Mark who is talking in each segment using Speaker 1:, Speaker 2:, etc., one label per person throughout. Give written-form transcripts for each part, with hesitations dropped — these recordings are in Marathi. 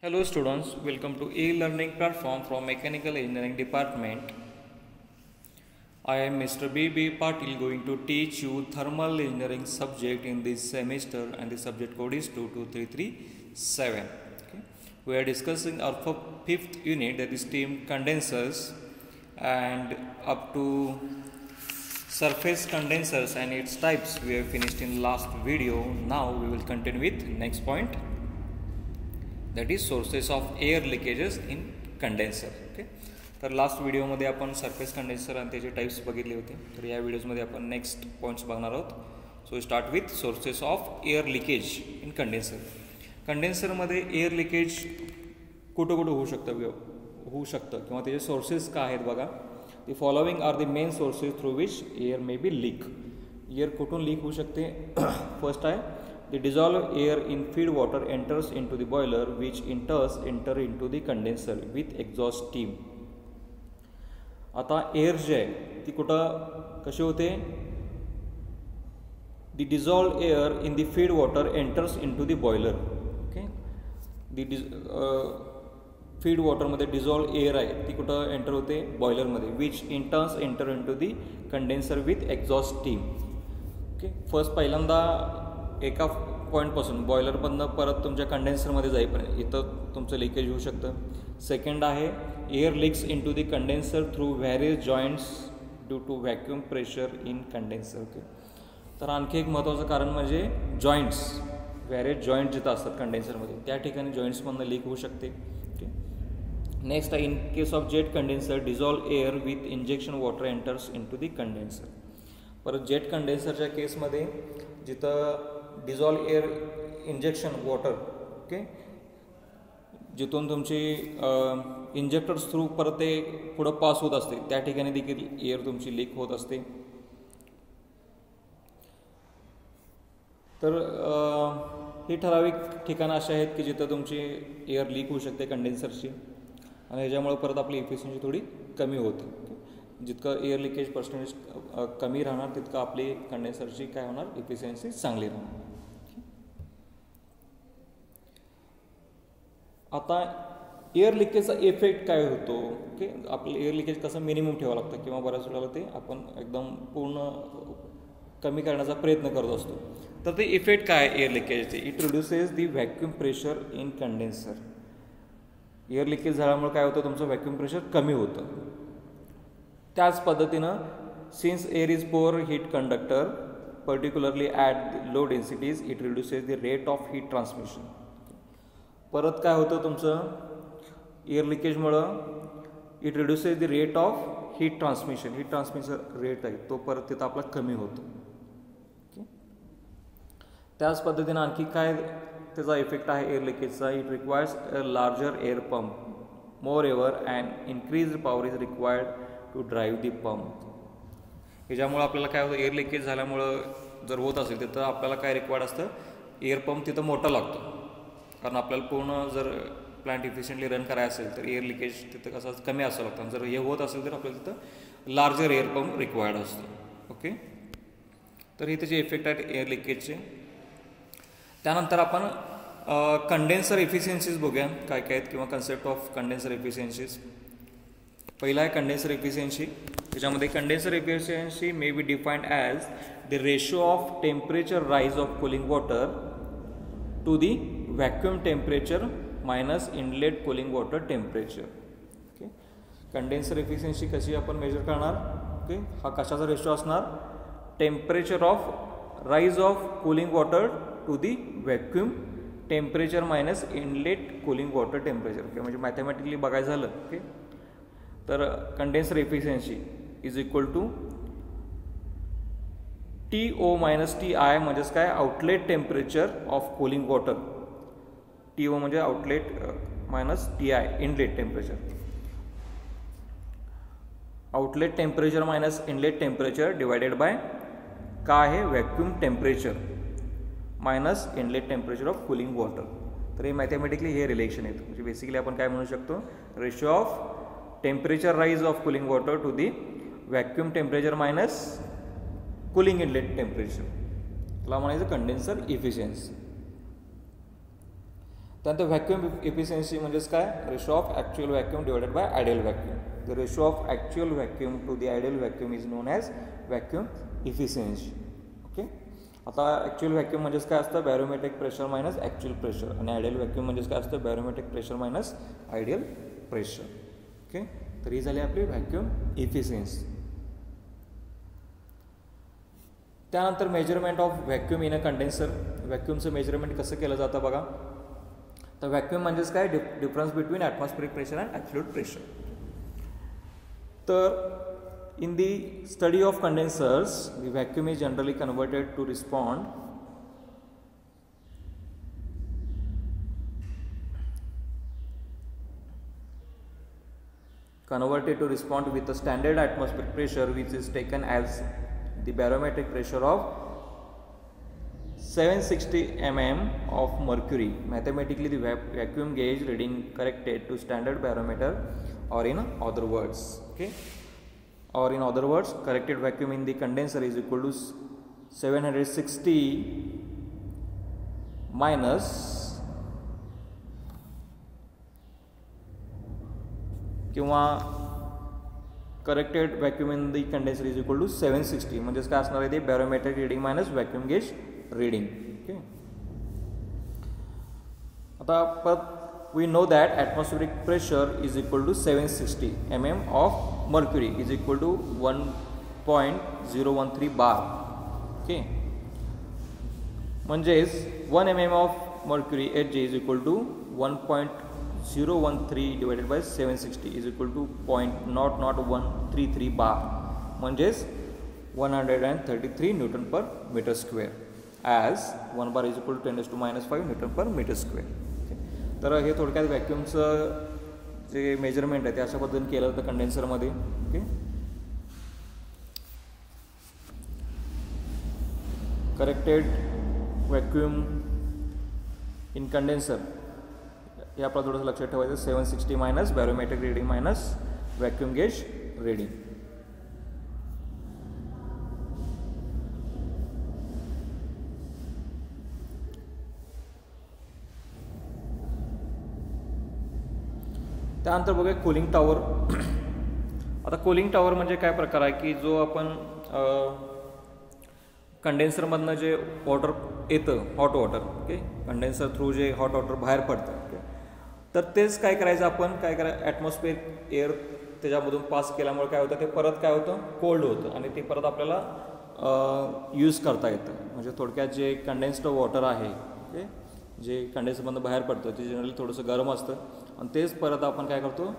Speaker 1: Hello students, welcome to e-learning platform from Mechanical Engineering Department. I am Mr. B.B. Patil going to teach you thermal engineering subject in this semester and the subject code is 22337. Okay. We are discussing our fifth unit, that is steam condensers, and up to surface condensers and its types we have finished in last video. Now we will continue with next point, that is sources of air leakages in condenser. Okay, तर लास्ट व्हिडिओमध्ये आपण सरफेस कंडेन्सर आणि त्याचे टाइप्स बघितले होते. तर या व्हिडिओमध्ये आपण नेक्स्ट पॉईंट्स बघणार आहोत. So start with sources of air leakage in condenser. कंडेन्सरमध्ये एअर लिकेज कुठं कुठं होऊ शकतं किंवा त्याचे सोर्सेस काय आहेत बघा. The following are the main sources through which air may be leak. Air कुठून लीक होऊ शकते? फर्स्ट आहे the dissolved air in feed water enters into the boiler, which in turn enter into the condenser with exhaust steam. आता एअर जे आहे ती कुठं कशी होते? the dissolved air in the feed water enters into the boiler. Okay, feed वॉटरमध्ये डिझॉल्व एअर आहे ती कुठं एंटर होते? बॉयलरमध्ये, which in turns enter into the condenser with exhaust steam. Okay, first पहिल्यांदा एका पॉईंटपासून बॉयलरमधनं परत तुमच्या कंडेन्सरमध्ये जाईपर्यंत इथं तुमचं लिकेज होऊ शकतं. सेकंड आहे air leaks into the condenser through various joints due to vacuum pressure in condenser. Okay, तर आणखी एक महत्त्वाचं कारण म्हणजे जॉईंट्स, व्हॅरियस जॉईंट जिथं असतात कंडेन्सरमध्ये त्या ठिकाणी जॉईंट्समधनं लीक होऊ शकते. ओके, नेक्स्ट आहे in case of jet condenser dissolve air with injection water enters into the condenser. परत जेट कंडेन्सरच्या केसमध्ये जिथं dissolve air injection water, okay, जिथून तुमची इंजेक्टर्स थ्रू परत ते पुढं पास होत असते त्या ठिकाणी देखील एअर तुमची लीक होत असते. तर ही ठराविक ठिकाणं अशी आहेत की जिथं तुमची एअर लीक होऊ शकते कंडेन्सरची आणि ह्याच्यामुळे परत आपली इफिशियन्सी थोडी कमी होते. जितकं एअर लिकेज पर्सेंटेज कमी राहणार तितकं आपली कंडेन्सरची काय होणार? इफिशियन्सी चांगली राहणार. आता एअर लिकेजचा इफेक्ट काय होतो? ओके, आपलं एअर लिकेज कसं मिनिमम ठेवावं लागतं किंवा बऱ्याच वेळेला ते आपण एकदम पूर्ण कमी करण्याचा प्रयत्न करत असतो. तर ते इफेक्ट काय आहे एअर लिकेजचे? It reduces the vacuum pressure in condenser. Air leakage झाल्यामुळे काय होतं? तुमचं व्हॅक्यूम प्रेशर कमी होतं. त्याच पद्धतीनं since air is poor heat conductor particularly at low densities it reduces the rate of heat transmission. परत काय होतं तुमचं एअर लिकेजमुळं? It reduces the rate of heat transmission. Heat transmission rate आहे तो परत तिथं आपला कमी होतो. ओके, त्याच पद्धतीनं आणखी काय त्याचा इफेक्ट आहे एअर लिकेजचा? It requires a larger air pump. Moreover and increase power is required to drive the pump. ह्याच्यामुळं आपल्याला काय होतं? एअर लिकेज झाल्यामुळं जर होत असेल तिथं आपल्याला काय रिक्वायर्ड असतं? एअर पंप तिथं मोठा लागतो. कारण आपल्याला पूर्ण जर प्लांट इफिशियंटली रन करायचं असेल तर एअर लिकेज तिथं कसं कमी असावं लागतं. जर हे होत असेल तर आपल्याला तिथं लार्जर एअर पंप रिक्वायर्ड असतो. ओके, तर हे त्याचे इफेक्ट आहेत एअर लिकेजचे. त्यानंतर आपण कंडेन्सर इफिशियन्सीज बघूया काय काय आहेत किंवा कन्सेप्ट ऑफ कंडेन्सर इफिशियन्सीज. पहिला आहे कंडेन्सर इफिशियन्सी. त्याच्यामध्ये condenser efficiency may be defined as the ratio of temperature rise of cooling water to the vacuum temperature minus inlet cooling water temperature. Okay, condenser efficiency कशी आपण मेजर करणार? ओके, हा कशाचा रेशो असणार? Temperature of rise of cooling water to the vacuum temperature minus inlet cooling water temperature. Okay, म्हणजे मॅथमॅटिकली बघायचं झालं ओके तर condenser efficiency is equal to TO minus TI म्हणजेच काय? Outlet temperature of cooling water. TO म्हणजे outlet minus TI inlet temperature. Outlet temperature minus inlet temperature divided by काय आहे? Vacuum temperature minus inlet temperature of cooling water. तर हे मॅथमॅटिकली हे रिलेशन येतं. म्हणजे बेसिकली आपण काय म्हणू शकतो? Ratio of temperature rise of cooling water to the vacuum temperature minus cooling inlet temperature. त्याला म्हणायचं कंडेन्सर इफिशियन्सी. त्यानंतर व्हॅक्यूम इफिशियन्सी म्हणजेच काय, ratio of actual vacuum divided by ideal vacuum. The ratio of actual vacuum to the ideal vacuum is known as vacuum efficiency. Okay. आता ॲक्च्युअल व्हॅक्यूम म्हणजेच काय असतं, barometric pressure minus actual pressure, आणि आयडियल व्हॅक्यूम म्हणजेच काय असतं, barometric pressure minus ideal pressure. Okay. तर ही झाली आपली व्हॅक्यूम इफिशियन्सी. त्यानंतर measurement of vacuum in a condenser. व्हॅक्यूमचं मेजरमेंट कसं केलं जातं बघा. तर व्हॅक्यूम म्हणजेच काय, difference between atmospheric pressure and absolute pressure. तर in the study of condensers the vacuum is generally converted to respond with a standard atmospheric pressure which is taken as the barometric pressure of 760 mm of mercury. Mathematically the vacuum gauge reading corrected to standard barometer, or in other words, okay, or in other words, corrected vacuum in the condenser is equal to 760 minus किंवा corrected vacuum in the condenser is equal to 760. म्हणजेच काय असणार आहे ते, barometric reading minus vacuum gauge reading. Okay. आता परत we know that atmospheric pressure is equal to 760 mm of mercury is equal to 1.013 bar. Okay. म्हणजेच 1 mm of mercury H G is equal to 1.013 divided by 760 is equal to 0.00133 bar, म्हणजेच 133 newton per metre square, as 1 bar is equal to 10⁻⁵ newton per metre square. तर हे थोडक्यात व्हॅक्यूमचं जे मेजरमेंट आहे ते अशा पद्धतीने केलं जातं कंडेन्सरमध्ये. Okay. Corrected vacuum in condenser हे आपलं थोडंसं लक्षात ठेवायचं. 760 minus barometric reading minus vacuum gauge reading. त्यानंतर बघूया कूलिंग टॉवर. आता कूलिंग टॉवर म्हणजे काय प्रकार आहे की जो आपण कंडेन्सरमधनं जे वॉटर येतं, hot water, okay, condenser through जे हॉट वॉटर बाहेर पडतं, ओके, तर तेच काय करायचं आपण, काय करायचं, ॲटमॉस्फिअर एअर त्याच्यामधून पास केल्यामुळे काय होतं, ते परत काय होतं, कोल्ड होतं आणि ते परत आपल्याला यूज करता येतं. म्हणजे थोडक्यात जे कंडेन्स्ड वॉटर आहे, ओके, जे कंडेन्सरमधून बाहेर पडतं ते जनरली थोडंसं गरम असतं आणि तेच परत आपण काय करतो,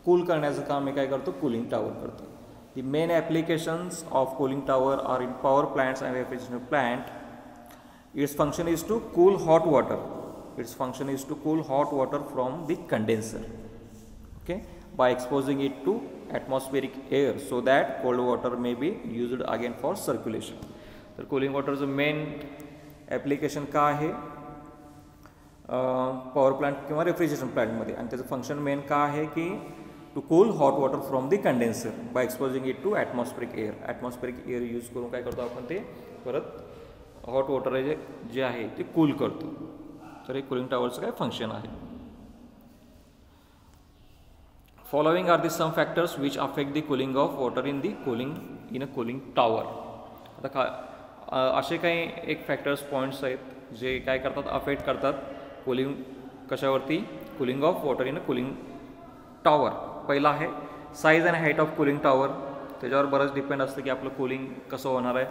Speaker 1: कूल करण्याचं काम हे काय करतो, कूलिंग टॉवर करतो. The main applications of cooling tower are in power plants and refrigeration plant. Its function is to cool hot water. Its function is to cool hot water from the condenser, okay, by exposing it to atmospheric air so that cold water may be used again for circulation. तर cooling water चं main application काय आहे, पॉवर प्लांट किंवा रेफ्रिजरेशन प्लांटमध्ये, आणि त्याचं फंक्शन मेन काय आहे की to cool hot water from the condenser by exposing it to atmospheric air. Atmospheric air use करून काय करतो आपण, ते परत हॉट वॉटर जे आहे ते कूल करतो. तर हे कूलिंग टॉवरचं काय फंक्शन आहे. Following are the some factors which affect the cooling of water in a cooling tower. आता असे काही एक फॅक्टर्स पॉईंट्स आहेत जे काय करतात, अफेक्ट करतात कूलिंग कशावरती, cooling of water in a cooling tower. पहिला आहे size and height of cooling tower, त्याच्यावर बरंच डिपेंड असतं की आपलं कूलिंग कसं होणार आहे.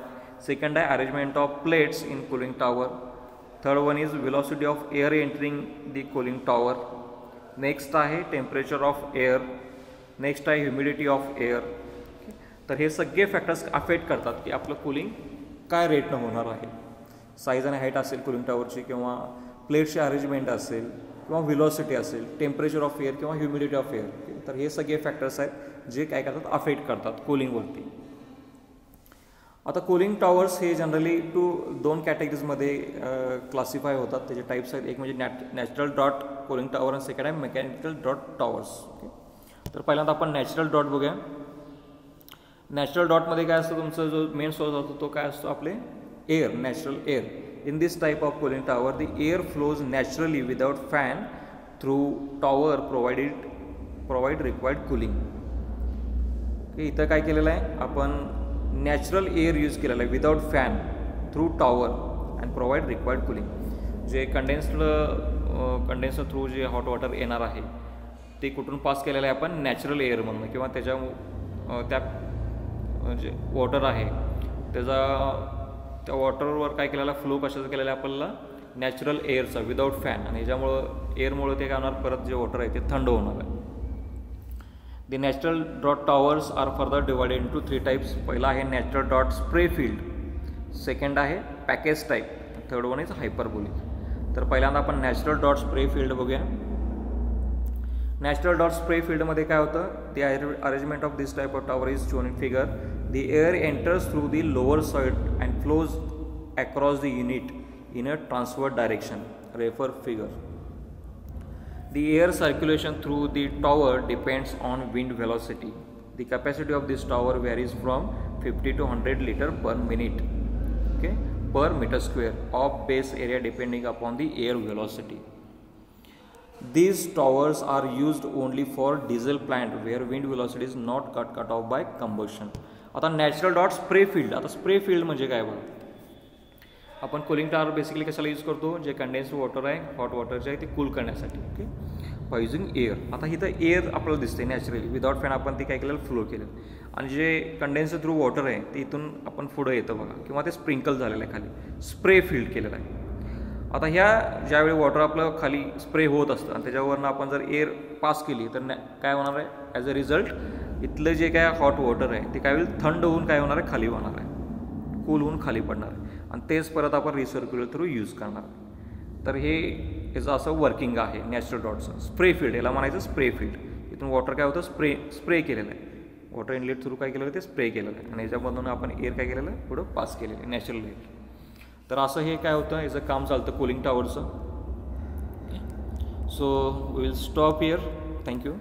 Speaker 1: सेकंड आहे arrangement of plates in cooling tower. Third one is velocity of air entering the cooling tower. Next आहे टेम्परेचर ऑफ एअर. नेक्स्ट आहे ह्युमिडिटी ऑफ एअर. तर हे सगळे फॅक्टर्स अफेक्ट करतात की आपलं कूलिंग काय रेटनं होणार आहे. साईज आणि हाईट असेल कूलिंग टॉवरची, किंवा प्लेट्सची अरेंजमेंट असेल, किंवा व्हेलॉसिटी असेल, टेम्परेचर ऑफ एअर किंवा ह्युमिडिटी ऑफ एअर. तर हे सगळे फॅक्टर्स आहेत जे काय करतात, अफेक्ट करतात कूलिंगवरती. आता कूलिंग टॉवर्स हे जनरली दोन कॅटेगरीजमध्ये क्लासिफाय होतात. त्याचे टाईप्स आहेत. एक म्हणजे नॅचरल ड्रॉट कूलिंग टॉवर आणि सेकंड आहे मेकॅनिकल ड्रॉट टॉवर्स. ओके. तर पहिल्यांदा आपण नॅचरल ड्रॉट बघूया. नॅचरल ड्रॉटमध्ये काय असतं, तुमचा जो मेन सोर्स असतो तो काय असतो, आपले air, natural air. In this type of cooling tower, the air flows naturally without fan through tower provide required cooling. इथं काय केलेलं आहे, आपण नॅचरल एअर यूज केलेलं आहे without fan through tower and provide required cooling. जे कंडेन्सर थ्रू जे हॉट वॉटर येणार आहे ते कुठून पास केलेलं आहे आपण नॅचरल एअरमधून, किंवा त्या जे वॉटर आहे त्या वॉटरवर काय केलेला फ्लो कशाचं केलेलं आहे आपल्याला नॅचरल एअरचा विदाउट फॅन, आणि ह्याच्यामुळं एअरमुळं ते काय होणार परत जे वॉटर आहे ते थंड होणार आहे. The natural dot towers are further divided into 3 types. पहिला आहे natural dot spray field, second आहे package type, third one is hyperbolic. तर पहिल्यांदा आपण नॅचरल डॉट स्प्रे फील्ड बघूया. नॅचरल डॉट स्प्रे फील्डमध्ये काय होतं, the arrangement of this type of tower is shown in figure. The air enters through the lower side and flows across the unit in a transverse direction. Refer figure. The air circulation through the tower depends on wind velocity. The capacity of this tower varies from 50 to 100 liter per minute, okay, per meter square of base area depending upon the air velocity. These towers are used only for diesel plant where wind velocity is not cut off by combustion. आता natural dot spray field. आता spray field म्हणजे काय बघा, आपण कूलिंग टॉवर बेसिकली कशाला यूज करतो, जे कंडेन्स्ड वॉटर आहे हॉट वॉटरचे आहे ते कूल करण्यासाठी, ओके, बाय युजिंग एअर. आता इथं एअर आपल्याला दिसते नॅचरली विदाउट फॅन आपण ते काय केलं फ्लो केलं, आणि जे कंडेन्स्ड थ्रू वॉटर आहे ते इथून आपण पुढं येतं बघा, किंवा ते स्प्रिंकल झालेलं आहे खाली स्प्रे फील्ड केलेलं आहे. आता ह्या ज्यावेळी वॉटर आपलं खाली स्प्रे होत असतं आणि त्याच्यावरनं आपण जर एअर पास केली तर काय होणार आहे, ॲज अ रिझल्ट इथलं जे काय हॉट वॉटर आहे ते काय होईल थंड होऊन काय होणार आहे खाली होणार आहे, कूल होऊन खाली पडणार आहे, आणि तेच परत आपण रिसर्क्युलर थ्रू यूज करणार. तर हे याचं असं वर्किंग आहे नॅचरल डॉटचं. स्प्रे फील्ड याला म्हणायचं स्प्रे फील्ड. इथून वॉटर काय होतं स्प्रे केलेलं आहे, वॉटर इनलेट थ्रू काय केलेलं आहे ते स्प्रे केलेलं आहे, आणि याच्यामधून आपण एअर काय केलेलं आहे पुढं पास केलेलं आहे नॅचरल एअर. तर असं हे काय होतं याचं काम चालतं कूलिंग टॉवरचं. So we will stop here. Thank you.